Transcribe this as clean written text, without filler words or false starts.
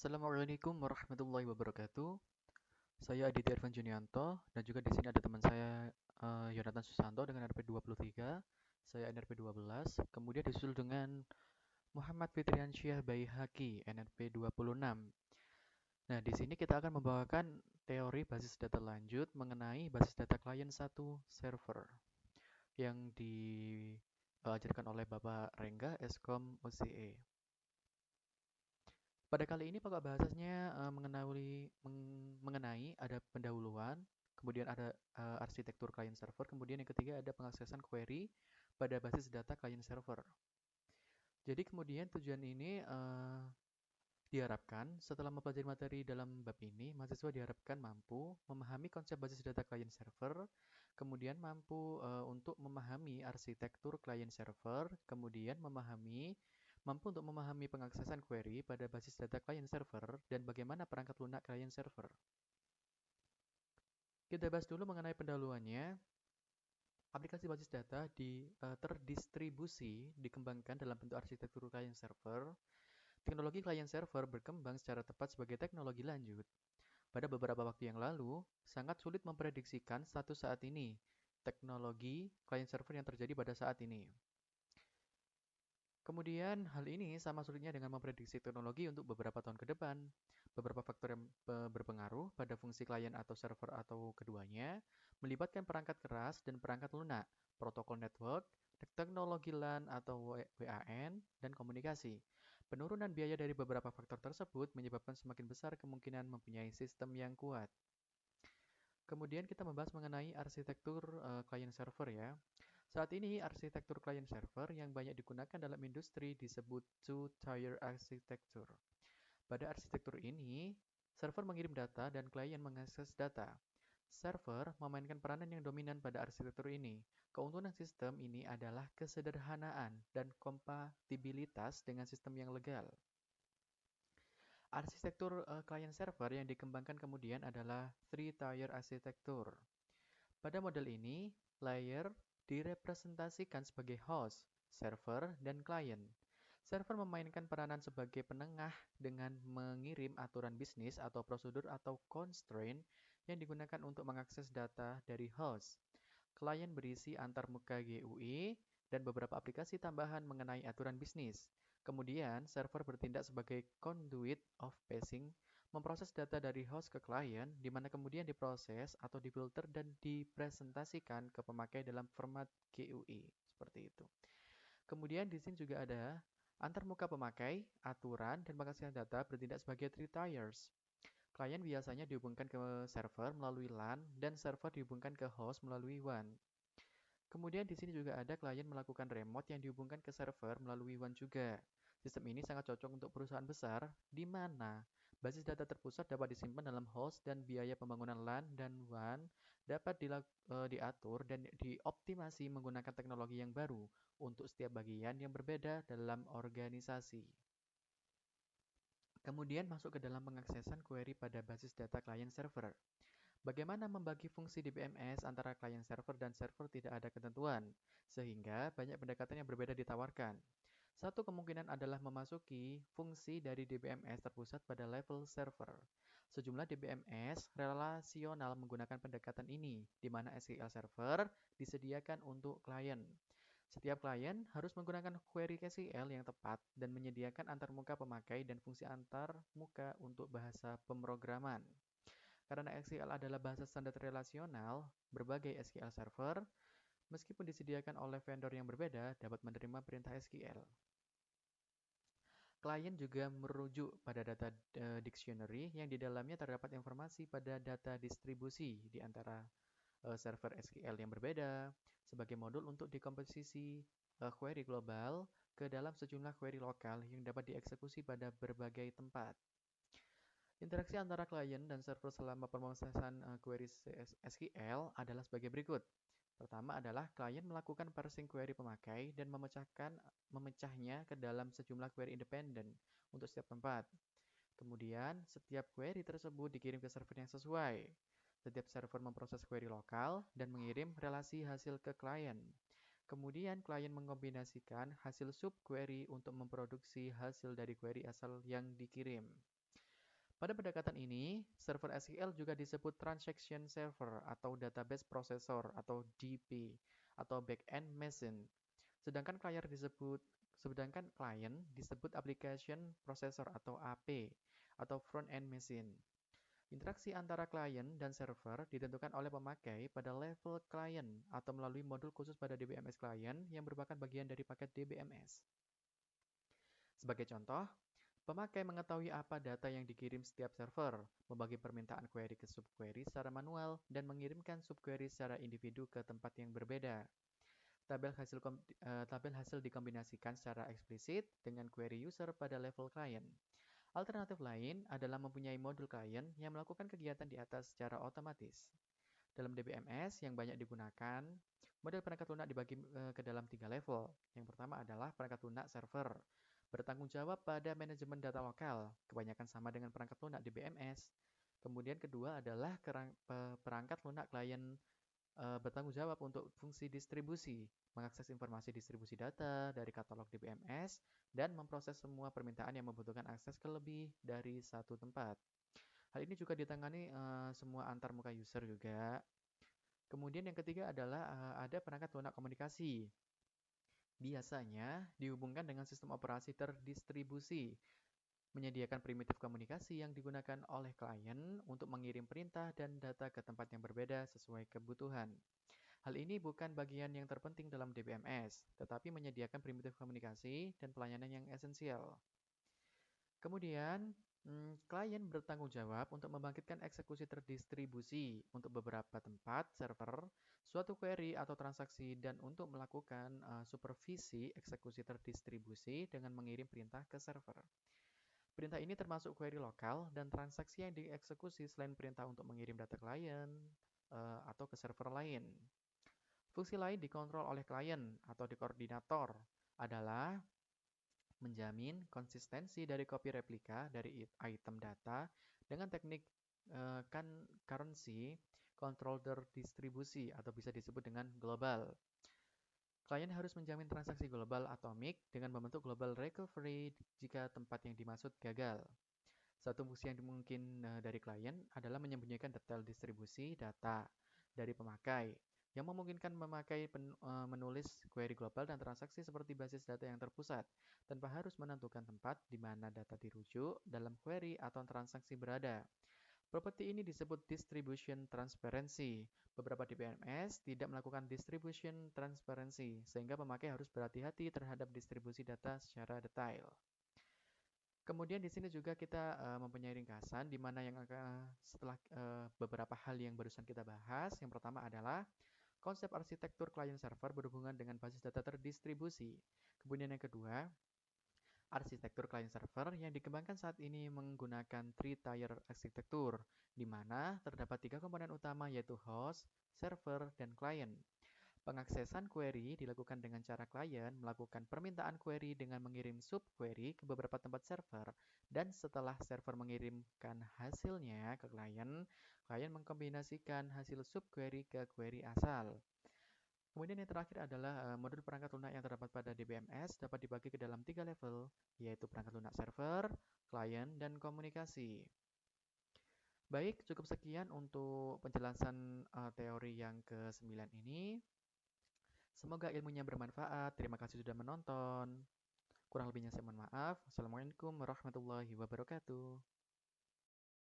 Assalamualaikum warahmatullahi wabarakatuh. Saya Aditya Irfan Junianto dan juga di sini ada teman saya Yonatan Susanto dengan NRP 23. Saya NRP 12. Kemudian disusul dengan Muhammad Fitriansyah Baihaqi NRP 26. Nah, di sini kita akan membawakan teori basis data lanjut mengenai basis data klien satu server yang diajarkan oleh Bapak Rengga Eskom OCE. Pada kali ini pokok bahasanya mengenai ada pendahuluan, kemudian ada arsitektur client server, kemudian yang ketiga ada pengaksesan query pada basis data client server. Jadi kemudian tujuan ini diharapkan setelah mempelajari materi dalam bab ini, mahasiswa diharapkan mampu memahami konsep basis data client server, kemudian mampu untuk memahami arsitektur client server, kemudian mampu untuk memahami pengaksesan query pada basis data client server dan bagaimana perangkat lunak client server. Kita bahas dulu mengenai pendahuluannya. Aplikasi basis data terdistribusi dikembangkan dalam bentuk arsitektur client server. Teknologi client server berkembang secara tepat sebagai teknologi lanjut. Pada beberapa waktu yang lalu, sangat sulit memprediksikan status saat ini, teknologi client server yang terjadi pada saat ini. Kemudian, hal ini sama sulitnya dengan memprediksi teknologi untuk beberapa tahun ke depan. Beberapa faktor yang berpengaruh pada fungsi klien atau server atau keduanya melibatkan perangkat keras dan perangkat lunak, protokol network, teknologi LAN atau WAN, dan komunikasi. Penurunan biaya dari beberapa faktor tersebut menyebabkan semakin besar kemungkinan mempunyai sistem yang kuat. Kemudian kita membahas mengenai arsitektur client server ya. Saat ini arsitektur client server yang banyak digunakan dalam industri disebut two-tier architecture. Pada arsitektur ini, server mengirim data dan klien mengakses data. Server memainkan peranan yang dominan pada arsitektur ini. Keuntungan sistem ini adalah kesederhanaan dan kompatibilitas dengan sistem yang legal. Arsitektur client server yang dikembangkan kemudian adalah three-tier architecture. Pada model ini, layer direpresentasikan sebagai host, server, dan klien. Server memainkan peranan sebagai penengah dengan mengirim aturan bisnis atau prosedur atau constraint yang digunakan untuk mengakses data dari host. Klien berisi antarmuka GUI dan beberapa aplikasi tambahan mengenai aturan bisnis. Kemudian, server bertindak sebagai conduit of passing, memproses data dari host ke klien, di mana kemudian diproses atau difilter dan dipresentasikan ke pemakai dalam format GUI. Seperti itu. Kemudian di sini juga ada antarmuka pemakai, aturan, dan pengasihan data bertindak sebagai three tiers. Klien biasanya dihubungkan ke server melalui LAN dan server dihubungkan ke host melalui WAN. Kemudian di sini juga ada klien melakukan remote yang dihubungkan ke server melalui WAN juga. Sistem ini sangat cocok untuk perusahaan besar, di mana basis data terpusat dapat disimpan dalam host dan biaya pembangunan LAN dan WAN dapat diatur dan dioptimasi menggunakan teknologi yang baru untuk setiap bagian yang berbeda dalam organisasi. Kemudian masuk ke dalam pengaksesan query pada basis data client server. Bagaimana membagi fungsi DBMS antara client server dan server tidak ada ketentuan, sehingga banyak pendekatan yang berbeda ditawarkan. Satu kemungkinan adalah memasuki fungsi dari DBMS terpusat pada level server. Sejumlah DBMS relasional menggunakan pendekatan ini, di mana SQL Server disediakan untuk klien. Setiap klien harus menggunakan query SQL yang tepat dan menyediakan antarmuka pemakai dan fungsi antarmuka untuk bahasa pemrograman. Karena SQL adalah bahasa standar relasional, berbagai SQL Server, meskipun disediakan oleh vendor yang berbeda, dapat menerima perintah SQL. Klien juga merujuk pada data dictionary yang di dalamnya terdapat informasi pada data distribusi di antara server SQL yang berbeda sebagai modul untuk dekomposisi query global ke dalam sejumlah query lokal yang dapat dieksekusi pada berbagai tempat. Interaksi antara klien dan server selama pemrosesan query SQL adalah sebagai berikut. Pertama adalah klien melakukan parsing query pemakai dan memecahnya ke dalam sejumlah query independen untuk setiap tempat. Kemudian, setiap query tersebut dikirim ke server yang sesuai. Setiap server memproses query lokal dan mengirim relasi hasil ke klien. Kemudian, klien mengkombinasikan hasil subquery untuk memproduksi hasil dari query asal yang dikirim. Pada pendekatan ini, server SQL juga disebut Transaction Server atau Database Processor atau DP atau Backend Machine. Sedangkan klien disebut Application Processor atau AP atau Front-End Machine. Interaksi antara klien dan server ditentukan oleh pemakai pada level klien atau melalui modul khusus pada DBMS klien yang merupakan bagian dari paket DBMS. Sebagai contoh, pemakai mengetahui apa data yang dikirim setiap server, membagi permintaan query ke subquery secara manual, dan mengirimkan subquery secara individu ke tempat yang berbeda. Tabel hasil dikombinasikan secara eksplisit dengan query user pada level klien. Alternatif lain adalah mempunyai modul klien yang melakukan kegiatan di atas secara otomatis. Dalam DBMS yang banyak digunakan, model perangkat lunak dibagi ke dalam 3 level. Yang pertama adalah perangkat lunak server, bertanggung jawab pada manajemen data lokal, kebanyakan sama dengan perangkat lunak DBMS. Kemudian kedua adalah perangkat lunak klien bertanggung jawab untuk fungsi distribusi, mengakses informasi distribusi data dari katalog DBMS, dan memproses semua permintaan yang membutuhkan akses ke lebih dari satu tempat. Hal ini juga ditangani semua antarmuka user juga. Kemudian yang ketiga adalah ada perangkat lunak komunikasi. Biasanya dihubungkan dengan sistem operasi terdistribusi, menyediakan primitif komunikasi yang digunakan oleh klien untuk mengirim perintah dan data ke tempat yang berbeda sesuai kebutuhan. Hal ini bukan bagian yang terpenting dalam DBMS, tetapi menyediakan primitif komunikasi dan pelayanan yang esensial. Kemudian, klien bertanggung jawab untuk membangkitkan eksekusi terdistribusi untuk beberapa tempat server, suatu query atau transaksi, dan untuk melakukan supervisi eksekusi terdistribusi dengan mengirim perintah ke server. Perintah ini termasuk query lokal dan transaksi yang dieksekusi selain perintah untuk mengirim data klien atau ke server lain. Fungsi lain dikontrol oleh klien atau di koordinator adalah menjamin konsistensi dari copy replika dari item data dengan teknik concurrency control distribusi atau bisa disebut dengan global. Klien harus menjamin transaksi global atomik dengan membentuk global recovery jika tempat yang dimaksud gagal. Satu fungsi yang dimungkin dari klien adalah menyembunyikan detail distribusi data dari pemakai, yang memungkinkan memakai menulis query global dan transaksi seperti basis data yang terpusat, tanpa harus menentukan tempat di mana data dirujuk dalam query atau transaksi berada. Properti ini disebut distribution transparency. Beberapa DBMS tidak melakukan distribution transparency, sehingga pemakai harus berhati-hati terhadap distribusi data secara detail. Kemudian di sini juga kita mempunyai ringkasan di mana yang setelah beberapa hal yang barusan kita bahas. Yang pertama adalah konsep arsitektur client server berhubungan dengan basis data terdistribusi. Kemudian yang kedua, arsitektur client server yang dikembangkan saat ini menggunakan three-tier arsitektur, di mana terdapat 3 komponen utama yaitu host, server, dan client. Pengaksesan query dilakukan dengan cara klien melakukan permintaan query dengan mengirim subquery ke beberapa tempat server, dan setelah server mengirimkan hasilnya ke klien, klien mengkombinasikan hasil subquery ke query asal. Kemudian yang terakhir adalah modul perangkat lunak yang terdapat pada DBMS dapat dibagi ke dalam 3 level, yaitu perangkat lunak server, klien, dan komunikasi. Baik, cukup sekian untuk penjelasan teori yang ke-9 ini. Semoga ilmunya bermanfaat. Terima kasih sudah menonton. Kurang lebihnya saya mohon maaf. Wassalamualaikum warahmatullahi wabarakatuh.